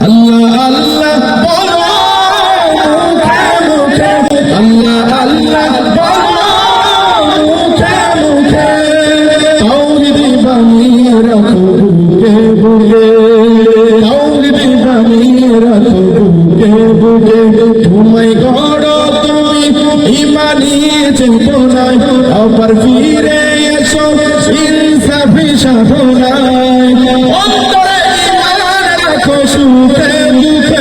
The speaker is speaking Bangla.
আল্লাহ আল্লাহ বলো মুখে মুখে, আল্লাহ আল্লাহ বলো মুখে মুখে, তাওহীদ বানিয়ে রাখো বুকে বুকে, তাওহীদ বানিয়ে রাখো বুকে বুকে। তোমায় গড়ো তুমি ইমানি চেতনায়, আবার ফিরে এসো ইনসাফি সাধনায়, অন্তরে ঈমান রাখো সুখে দুঃখে।